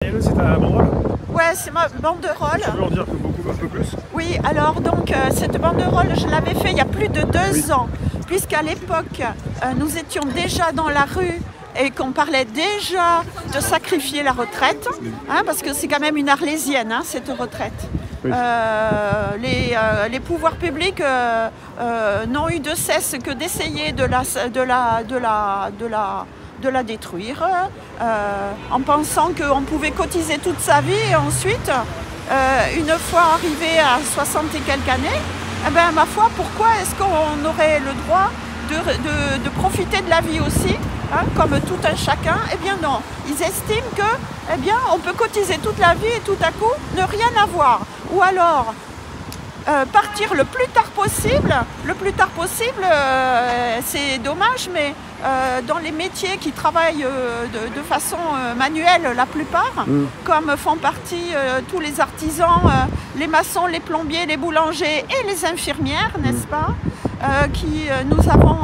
C'est ta banderole? Ouais, c'est ma banderole. Tu peux en dire un peu plus? Oui, alors donc cette banderole, je l'avais fait il y a plus de 2 ans, puisqu'à l'époque, nous étions déjà dans la rue et qu'on parlait déjà de sacrifier la retraite, hein, parce que c'est quand même une arlésienne, hein, cette retraite. Oui. Les pouvoirs publics n'ont eu de cesse que d'essayer de la détruire, en pensant qu'on pouvait cotiser toute sa vie et ensuite, une fois arrivé à 60 et quelques années, eh ben, ma foi, pourquoi est-ce qu'on aurait le droit de profiter de la vie aussi, hein, comme tout un chacun? Eh bien non, ils estiment que, eh bien, on peut cotiser toute la vie et tout à coup ne rien avoir. Ou alors partir le plus tard possible. Le plus tard possible, c'est dommage, mais dans les métiers qui travaillent de façon manuelle, la plupart, comme font partie tous les artisans, les maçons, les plombiers, les boulangers et les infirmières, n'est-ce pas, nous avons,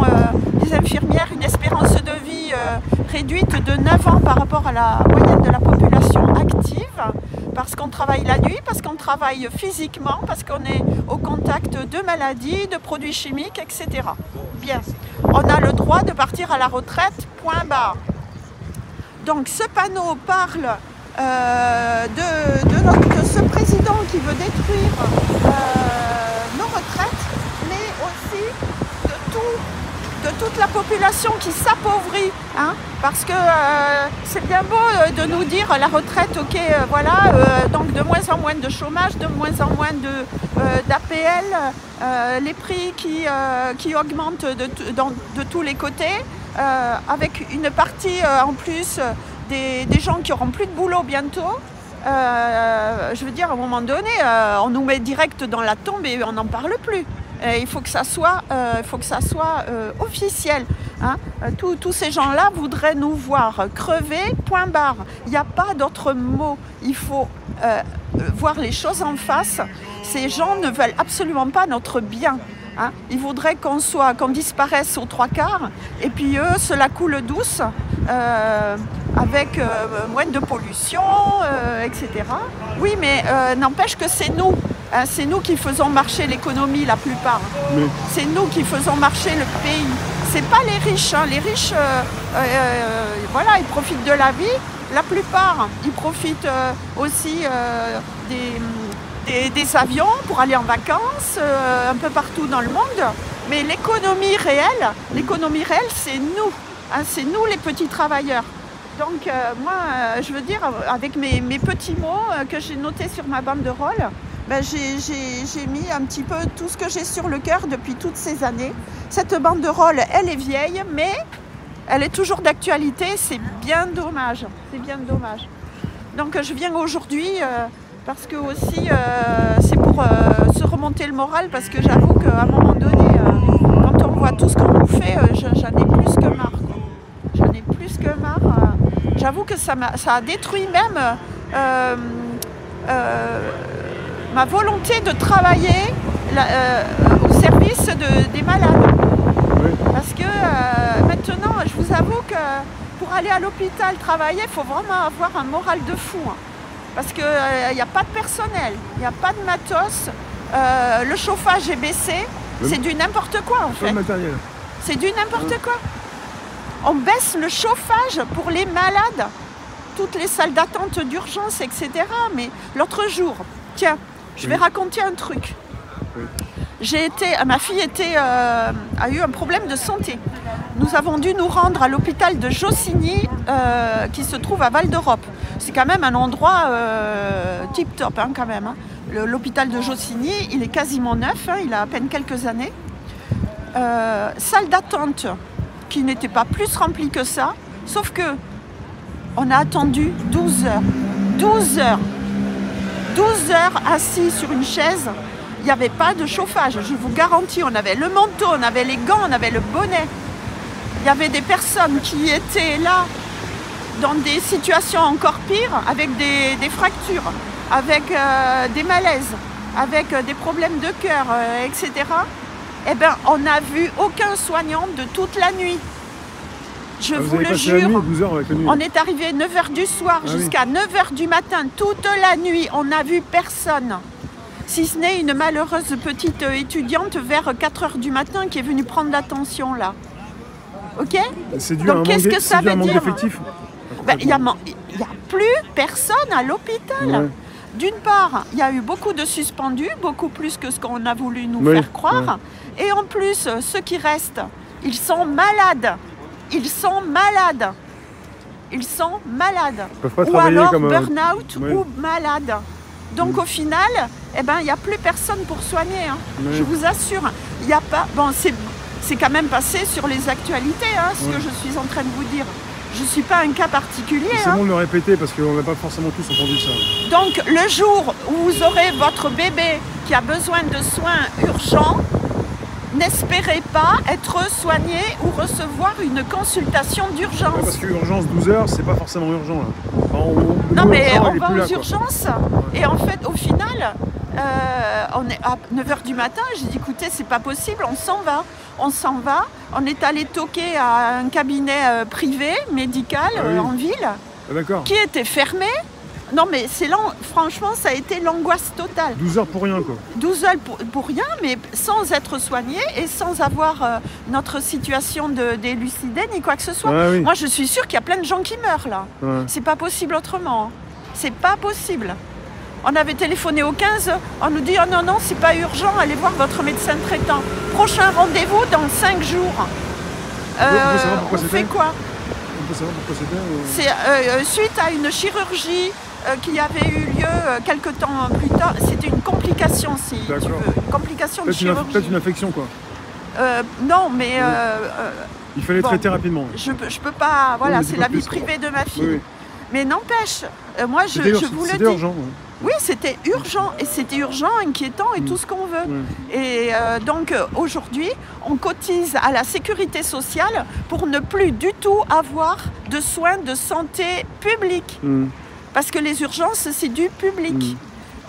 les infirmières, une espérance de vie réduite de 9 ans par rapport à la moyenne de la population active, parce qu'on travaille la nuit, parce qu'on travaille physiquement, parce qu'on est au contact de maladies, de produits chimiques, etc. Bien, on a le droit de partir à la retraite, point barre. Donc ce panneau parle de ce président qui veut détruire nos retraites, mais aussi de toute la population qui s'appauvrit, hein, parce que c'est bien beau de nous dire la retraite, ok, voilà, donc de moins en moins de chômage, de moins en moins d'APL, les prix qui augmentent de tous les côtés, avec une partie en plus des gens qui n'auront plus de boulot bientôt. Je veux dire, à un moment donné, on nous met direct dans la tombe et on n'en parle plus. Il faut que ça soit, officiel, hein. Tous ces gens-là voudraient nous voir crever, point barre. Il n'y a pas d'autre mot. Il faut voir les choses en face. Ces gens ne veulent absolument pas notre bien, hein. Ils voudraient qu'on disparaisse aux 3/4, et puis eux, cela coule douce, avec moins de pollution, etc. Oui, mais n'empêche que c'est nous. C'est nous qui faisons marcher l'économie la plupart. Oui. C'est nous qui faisons marcher le pays. C'est pas les riches, hein. Les riches, voilà, ils profitent de la vie. La plupart, ils profitent aussi des avions pour aller en vacances un peu partout dans le monde. Mais l'économie réelle, c'est nous. Hein, c'est nous les petits travailleurs. Donc moi, je veux dire, avec mes petits mots que j'ai notés sur ma banderole, ben, j'ai mis un petit peu tout ce que j'ai sur le cœur depuis toutes ces années. Cette banderole, elle est vieille, mais elle est toujours d'actualité. C'est bien dommage. C'est bien dommage. Donc je viens aujourd'hui parce que aussi c'est pour se remonter le moral, parce que j'avoue qu'à un moment donné, quand on voit tout ce qu'on nous fait, j'en ai plus que marre. J'en ai plus que marre. J'avoue que ça a détruit même ma volonté de travailler au service des malades. Oui. Parce que maintenant, je vous avoue que pour aller à l'hôpital travailler, il faut vraiment avoir un moral de fou, hein. Parce qu'il n'y a pas de personnel, il n'y a pas de matos, le chauffage est baissé, c'est du n'importe quoi en fait. C'est du n'importe quoi. On baisse le chauffage pour les malades, toutes les salles d'attente d'urgence, etc. Mais l'autre jour, tiens, je vais raconter un truc. Ma fille a eu un problème de santé. Nous avons dû nous rendre à l'hôpital de Jossigny, qui se trouve à Val d'Europe. C'est quand même un endroit tip-top, hein, quand même, hein. L'hôpital de Jossigny, il est quasiment neuf, hein, il a à peine quelques années. Salle d'attente qui n'était pas plus remplie que ça, sauf que on a attendu 12 heures. 12 heures. 12 heures assis sur une chaise. Il n'y avait pas de chauffage, je vous garantis. On avait le manteau, on avait les gants, on avait le bonnet. Il y avait des personnes qui étaient là dans des situations encore pires, avec des fractures, avec des malaises, avec des problèmes de cœur, etc. Eh bien, on n'a vu aucun soignant de toute la nuit. Je Ah, vous vous avez le passé la jure. nuit, 12 heures avec la nuit. On est arrivé à 9 h du soir Ah jusqu'à 9 h du matin. Toute la nuit, on n'a vu personne. Si ce n'est une malheureuse petite étudiante vers 4 h du matin qui est venue prendre l'attention là. Ok? C'est dû à un Donc manque qu'est-ce que ça veut dire? d'effectifs. Il n'y a plus personne à l'hôpital. Ouais. D'une part, il y a eu beaucoup de suspendus, beaucoup plus que ce qu'on a voulu nous Oui, faire croire. Et en plus, ceux qui restent, ils sont malades. Ils sont malades. Ils sont malades. Ils peuvent pas Ou travailler alors comme burn-out ouais. ou malades. Donc au final, eh ben, il n'y a plus personne pour soigner. Hein. Oui. Je vous assure. Il n'y a pas. Bon, c'est quand même passé sur les actualités, hein, ce que je suis en train de vous dire. Je ne suis pas un cas particulier. C'est bon de le répéter parce qu'on n'a pas forcément tous entendu ça. Donc le jour où vous aurez votre bébé qui a besoin de soins urgents, n'espérez pas être soigné ou recevoir une consultation d'urgence. Ouais, parce que urgence 12 heures, c'est pas forcément urgent là. Enfin, Non mais urgent, on il est va plus aux là, quoi. urgences et en fait au final, on est à 9 h du matin, j'ai dit écoutez c'est pas possible, on s'en va. On s'en va, on est allé toquer à un cabinet privé, médical, en ville, Ah, d'accord. qui était fermé. Non mais franchement ça a été l'angoisse totale. 12 heures pour rien quoi. 12 heures pour rien, mais sans être soigné et sans avoir notre situation d'élucidée ni quoi que ce soit. Ah, oui. Moi je suis sûre qu'il y a plein de gens qui meurent là. Ouais. C'est pas possible autrement. C'est pas possible. On avait téléphoné au 15, on nous dit oh non, non, c'est pas urgent, allez voir votre médecin traitant. Prochain rendez-vous dans 5 jours. On peut savoir pourquoi On c'était fait quoi? On peut savoir pourquoi c'était C'est suite à une chirurgie qui avait eu lieu quelque temps plus tard. C'était une complication, si tu veux. Une complication de chirurgie. Peut-être une infection quoi. Non, mais Il fallait bon, traiter rapidement. je peux pas. Voilà, mais c'est dis la pas vie plus, privée de ma fille. Oui, oui. Mais n'empêche, moi je vous le C'était dis. urgent. Oui, c'était urgent, et c'était urgent, inquiétant et tout ce qu'on veut. Et donc aujourd'hui, on cotise à la sécurité sociale pour ne plus du tout avoir de soins de santé publique. Parce que les urgences, c'est du public.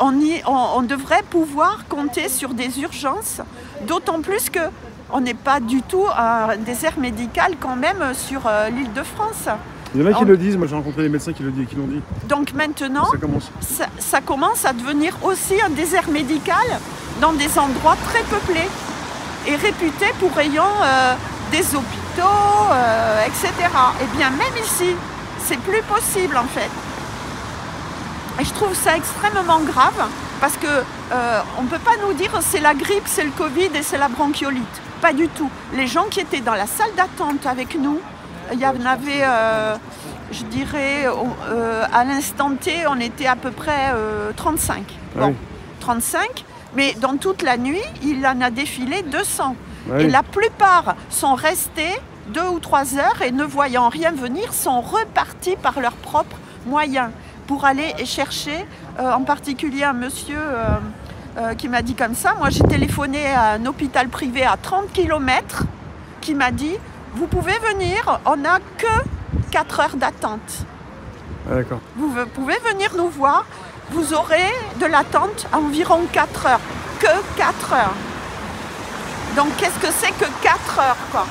On devrait pouvoir compter sur des urgences, d'autant plus qu'on n'est pas du tout un désert médical quand même sur l'île de France. Il y en a qui le disent, moi j'ai rencontré des médecins qui l'ont dit. Donc maintenant, ça commence. ça commence à devenir aussi un désert médical dans des endroits très peuplés et réputés pour ayant des hôpitaux, etc. Et bien même ici, c'est plus possible en fait. Et je trouve ça extrêmement grave parce que on ne peut pas nous dire c'est la grippe, c'est le Covid et c'est la bronchiolite. Pas du tout. Les gens qui étaient dans la salle d'attente avec nous, il y en avait, je dirais, à l'instant T, on était à peu près 35. Bon, 35, mais dans toute la nuit, il en a défilé 200. Et la plupart sont restés 2 ou 3 heures et ne voyant rien venir, sont repartis par leurs propres moyens pour aller chercher, en particulier un monsieur qui m'a dit comme ça. Moi, j'ai téléphoné à un hôpital privé à 30 km qui m'a dit vous pouvez venir, on n'a que 4 heures d'attente. Ah, d'accord. Vous pouvez venir nous voir, vous aurez de l'attente à environ 4 heures. Que 4 heures. Donc qu'est-ce que c'est que 4 heures quoi?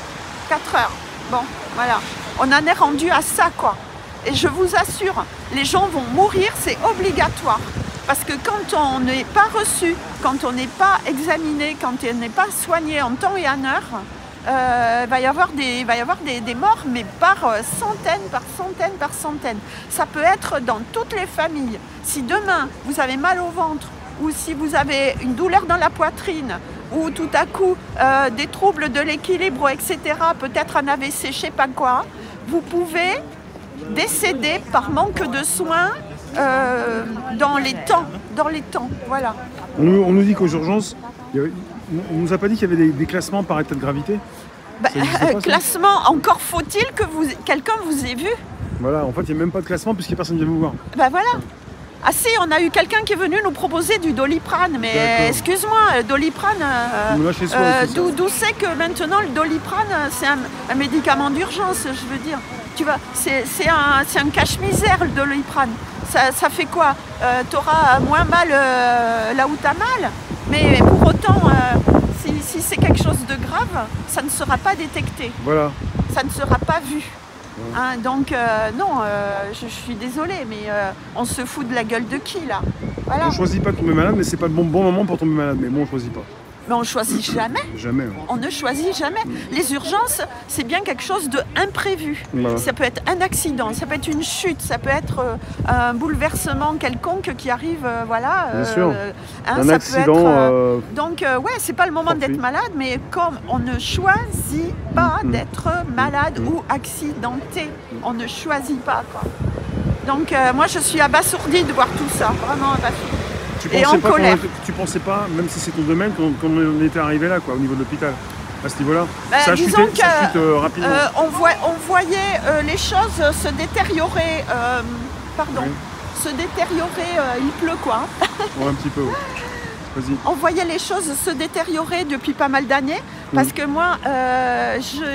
4 heures. Bon, voilà. On en est rendu à ça quoi. Et je vous assure, les gens vont mourir, c'est obligatoire. Parce que quand on n'est pas reçu, quand on n'est pas examiné, quand on n'est pas soigné en temps et en heure, il va y avoir des morts, mais par centaines, par centaines, par centaines. Ça peut être dans toutes les familles. Si demain, vous avez mal au ventre, ou si vous avez une douleur dans la poitrine, ou tout à coup, des troubles de l'équilibre, etc., peut-être un AVC, je sais pas quoi, vous pouvez décéder par manque de soins dans les temps, voilà. On nous dit qu'aux urgences, on nous a pas dit qu'il y avait des classements par état de gravité. Classement, encore faut-il que quelqu'un vous ait vu. Voilà, en fait, il n'y a même pas de classement puisqu'il n'y a personne qui vient vous voir. Ben voilà. Ah si, on a eu quelqu'un qui est venu nous proposer du Doliprane, mais excuse-moi, Doliprane, d'où c'est que maintenant le Doliprane, c'est un médicament d'urgence, je veux dire. Tu vois, c'est un cache-misère le Doliprane. Ça fait quoi? Tu auras moins mal là où tu as mal, mais pour autant, si c'est quelque chose de grave, ça ne sera pas détecté. Voilà. Ça ne sera pas vu. Hein, donc non, je suis désolée, mais on se fout de la gueule de qui là? Voilà. On choisit pas de tomber malade, mais c'est pas le bon moment pour tomber malade. Mais bon, on choisit pas. Mais on ne choisit jamais. Jamais. On ne choisit jamais. Les urgences, c'est bien quelque chose d'imprévu. Voilà. Ça peut être un accident, ça peut être une chute, ça peut être un bouleversement quelconque qui arrive, voilà. Bien sûr. Hein, un ça accident. peut être, donc, ouais, c'est pas le moment fortuit. d'être malade, mais comme on ne choisit pas d'être malade ou accidenté, on ne choisit pas, quoi. Donc, moi, je suis abasourdie de voir tout ça, vraiment abasourdie. Et en colère. Tu pensais pas, même si c'est ton domaine, quand on était arrivé là, quoi, au niveau de l'hôpital, à ce niveau-là, ça a chuté, rapidement. On voyait les choses se détériorer. Pardon, oui. Se détériorer. Il pleut, quoi. Ouais, un petit peu. Ouais. Vas-y. On voyait les choses se détériorer depuis pas mal d'années, parce que moi,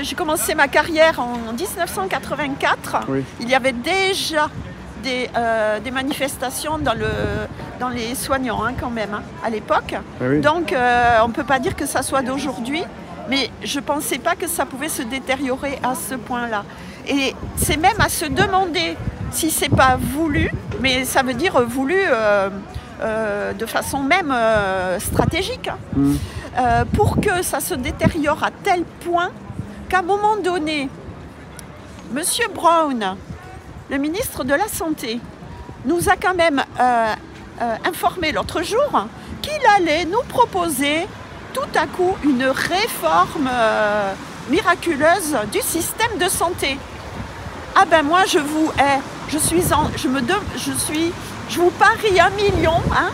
j'ai commencé ma carrière en 1984. Oui. Il y avait déjà des manifestations dans les soignants, hein, quand même, hein, à l'époque. Ah oui. Donc, on ne peut pas dire que ça soit d'aujourd'hui, mais je ne pensais pas que ça pouvait se détériorer à ce point-là. Et c'est même à se demander si ce n'est pas voulu, mais ça veut dire voulu de façon même stratégique, hein, pour que ça se détériore à tel point qu'à un moment donné, M. Brown, le ministre de la Santé, nous a quand même informé l'autre jour qu'il allait nous proposer tout à coup une réforme miraculeuse du système de santé. Ah ben moi je vous je vous parie 1 million, hein,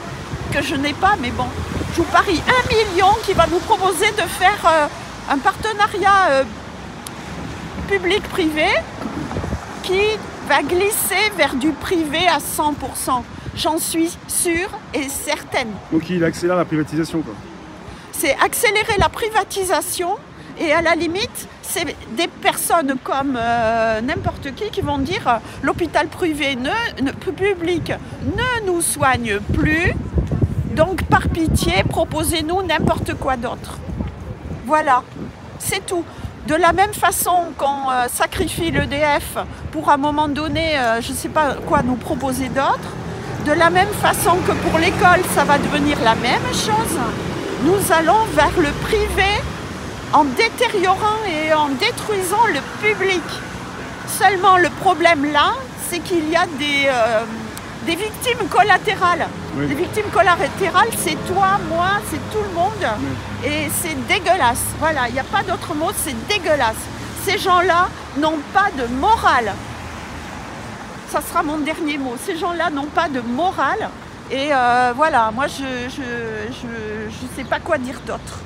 que je n'ai pas, mais bon, je vous parie 1 million qui va nous proposer de faire un partenariat public-privé qui va glisser vers du privé à 100%. J'en suis sûre et certaine. Donc il accélère la privatisation, quoi. C'est accélérer la privatisation et à la limite, c'est des personnes comme n'importe qui vont dire l'hôpital privé public ne nous soigne plus, donc par pitié, proposez-nous n'importe quoi d'autre. Voilà, c'est tout. De la même façon qu'on sacrifie l'EDF pour à un moment donné, je ne sais pas quoi nous proposer d'autre, de la même façon que pour l'école, ça va devenir la même chose, nous allons vers le privé en détériorant et en détruisant le public. Seulement le problème là, c'est qu'il y a des victimes collatérales. Oui. Les victimes collatérales, c'est toi, moi, c'est tout le monde. Oui. Et c'est dégueulasse. Voilà, il n'y a pas d'autre mot, c'est dégueulasse. Ces gens-là n'ont pas de morale. Ça sera mon dernier mot. Ces gens-là n'ont pas de morale. Et voilà, moi, je sais pas quoi dire d'autre.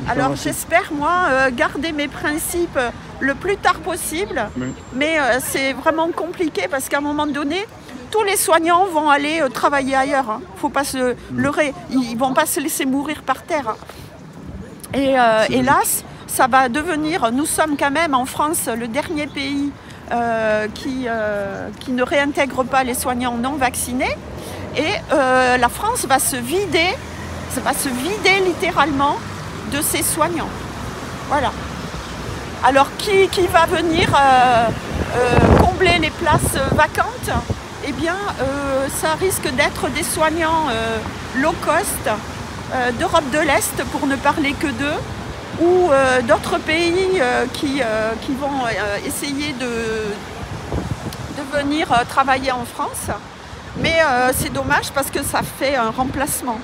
Alors j'espère, moi, garder mes principes le plus tard possible. Oui. Mais c'est vraiment compliqué parce qu'à un moment donné, tous les soignants vont aller travailler ailleurs. Hein. Faut pas se leurrer. Ils vont pas se laisser mourir par terre. Hein. Et hélas, ça va devenir... Nous sommes quand même en France le dernier pays qui ne réintègre pas les soignants non vaccinés. Et la France va se vider littéralement de ses soignants. Voilà. Alors qui va venir combler les places vacantes? Eh bien, ça risque d'être des soignants low cost d'Europe de l'Est, pour ne parler que d'eux, ou d'autres pays qui vont essayer de venir travailler en France. Mais c'est dommage parce que ça fait un remplacement.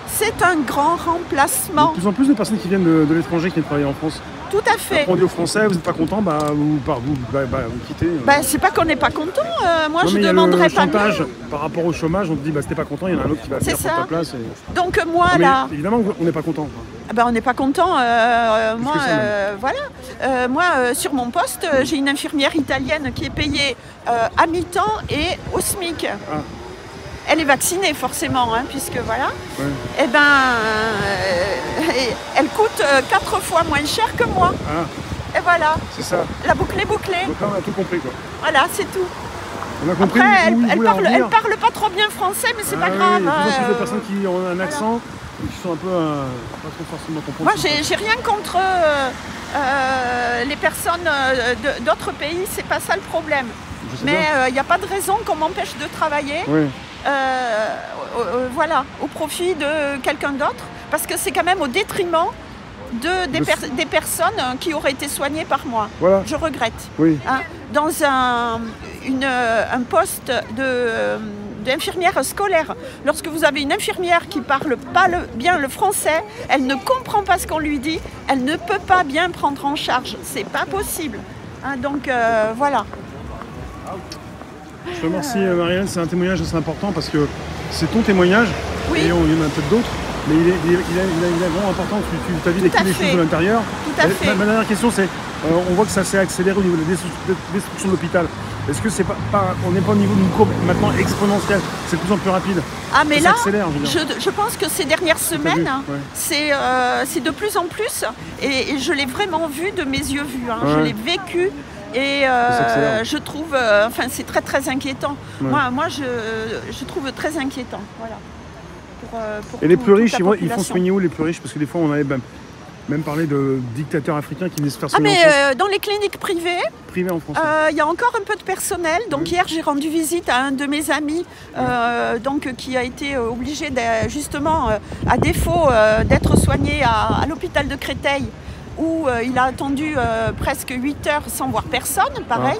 C'est un grand remplacement. De plus en plus de personnes qui viennent de l'étranger qui viennent travailler en France. Tout à fait. Après, on dit aux Français, vous n'êtes pas content, vous quittez. C'est pas qu'on n'est pas content. Moi, non, je demanderais pas mieux. Par rapport au chômage, on te dit, si t'es pas content, il y en a un autre qui va venir prendre ta place. Et... Donc moi, non, là... Évidemment, on n'est pas content. On n'est pas content. Voilà. Moi, sur mon poste, j'ai une infirmière italienne qui est payée à mi-temps et au SMIC. Ah. Elle est vaccinée forcément, hein, puisque voilà. Ouais. Eh ben, elle coûte 4 fois moins cher que moi. Ah. Et voilà. C'est ça. La boucle est bouclée. Donc là, on a tout compris, quoi. Voilà, c'est tout. On a compris. Après, elle parle pas trop bien français, mais c'est pas grave. Il y a de plus en plus de personnes qui ont un accent, qui sont un peu pas trop forcément compréhensibles. Moi, j'ai rien contre les personnes d'autres pays, c'est pas ça le problème. Mais il n'y a pas de raison qu'on m'empêche de travailler. Oui. Voilà, au profit de quelqu'un d'autre, parce que c'est quand même au détriment des personnes qui auraient été soignées par moi. Voilà. Je regrette. Oui. Hein, dans un poste d'infirmière scolaire, lorsque vous avez une infirmière qui parle pas bien le français, elle ne comprend pas ce qu'on lui dit, elle ne peut pas bien prendre en charge. C'est pas possible. Hein, donc voilà. Je te remercie Marielle, c'est un témoignage assez important parce que c'est ton témoignage, oui. Et il y en a peut-être d'autres, mais il est vraiment important que tu as vu les choses de l'intérieur. Tout à fait. Ma dernière question c'est, on voit que ça s'est accéléré au niveau de la destruction de l'hôpital. Est-ce que c'est on n'est pas au niveau d'une courbe maintenant exponentielle, c'est de plus en plus rapide? Ah mais là, je pense que ces dernières semaines, c'est de plus en plus, et je l'ai vraiment vu de mes yeux vus, hein. Je l'ai vécu. Et je trouve, enfin c'est très très inquiétant. Ouais. Moi je trouve très inquiétant. Voilà. Pour et les plus riches, ils font soigner où les plus riches? Parce que des fois on avait même parlé de dictateurs africains qui venaient se faire soigner. Ah mais dans les cliniques privées en France. Il y a encore un peu de personnel. Donc hier j'ai rendu visite à un de mes amis donc, qui a été obligé justement à défaut d'être soigné à l'hôpital de Créteil, où il a attendu presque 8 heures sans voir personne, pareil.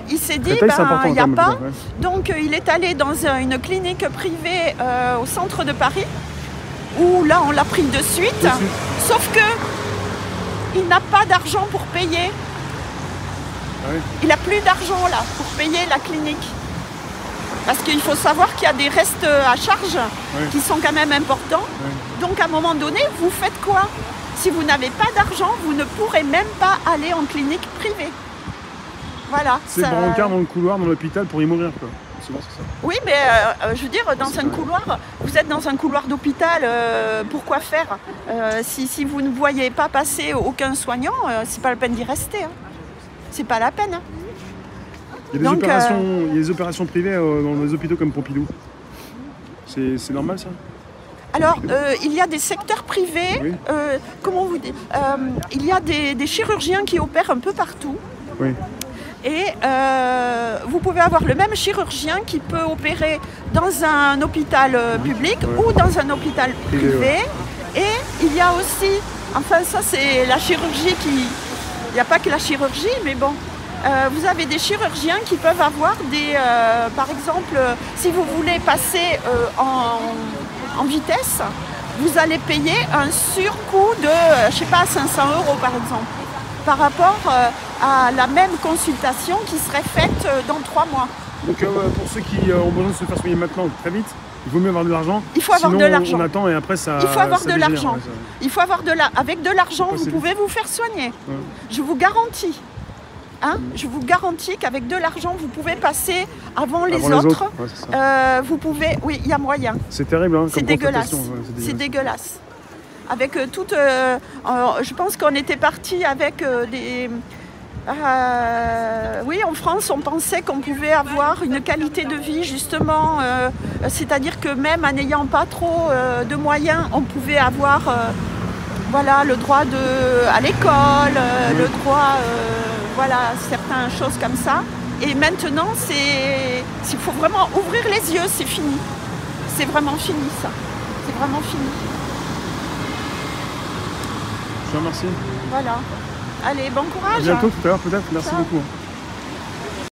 Il s'est dit, il n'y a pas. Donc il est allé dans une clinique privée au centre de Paris, où là on l'a pris de suite. Sauf que il n'a pas d'argent pour payer. Il n'a plus d'argent là pour payer la clinique. Parce qu'il faut savoir qu'il y a des restes à charge qui sont quand même importants. Donc à un moment donné, vous faites quoi? Si vous n'avez pas d'argent, vous ne pourrez même pas aller en clinique privée. Voilà. C'est brancard dans le couloir, dans l'hôpital pour y mourir, quoi. Souvent, c'est ça. Oui, mais je veux dire, dans un couloir, vous êtes dans un couloir d'hôpital, pourquoi faire? Si vous ne voyez pas passer aucun soignant, c'est pas la peine d'y rester. Hein. C'est pas la peine. Hein. Il y a des opérations privées dans les hôpitaux comme Pompidou. C'est normal, ça? Alors, il y a des secteurs privés, comment vous dire, il y a des chirurgiens qui opèrent un peu partout. Oui. Et vous pouvez avoir le même chirurgien qui peut opérer dans un hôpital public ou dans un hôpital privé. Et il y a aussi, enfin ça c'est la chirurgie qui... Il n'y a pas que la chirurgie, mais bon. Vous avez des chirurgiens qui peuvent avoir des... par exemple, si vous voulez passer en vitesse, vous allez payer un surcoût de, je sais pas, 500 € par exemple, par rapport à la même consultation qui serait faite dans 3 mois. Donc pour ceux qui ont besoin de se faire soigner maintenant très vite, il vaut mieux avoir de l'argent. Il faut avoir de l'argent. On attend et après ça. Il faut avoir de l'argent. Il faut avoir avec de l'argent, vous pouvez vous faire soigner. Je vous garantis. Hein, je vous garantis qu'avec de l'argent, vous pouvez passer avant les autres. Vous pouvez, oui, il y a moyen. C'est terrible, hein, c'est dégueulasse. C'est dégueulasse. Avec toute, je pense qu'on était parti avec des. Oui, en France, on pensait qu'on pouvait avoir une qualité de vie justement, c'est-à-dire que même en n'ayant pas trop de moyens, on pouvait avoir, voilà, le droit à l'école, le droit. Voilà, certaines choses comme ça. Et maintenant, il faut vraiment ouvrir les yeux, c'est fini. C'est vraiment fini, ça. C'est vraiment fini. Je vous remercie. Voilà. Allez, bon courage. À bientôt tout à l'heure, peut-être. Merci beaucoup.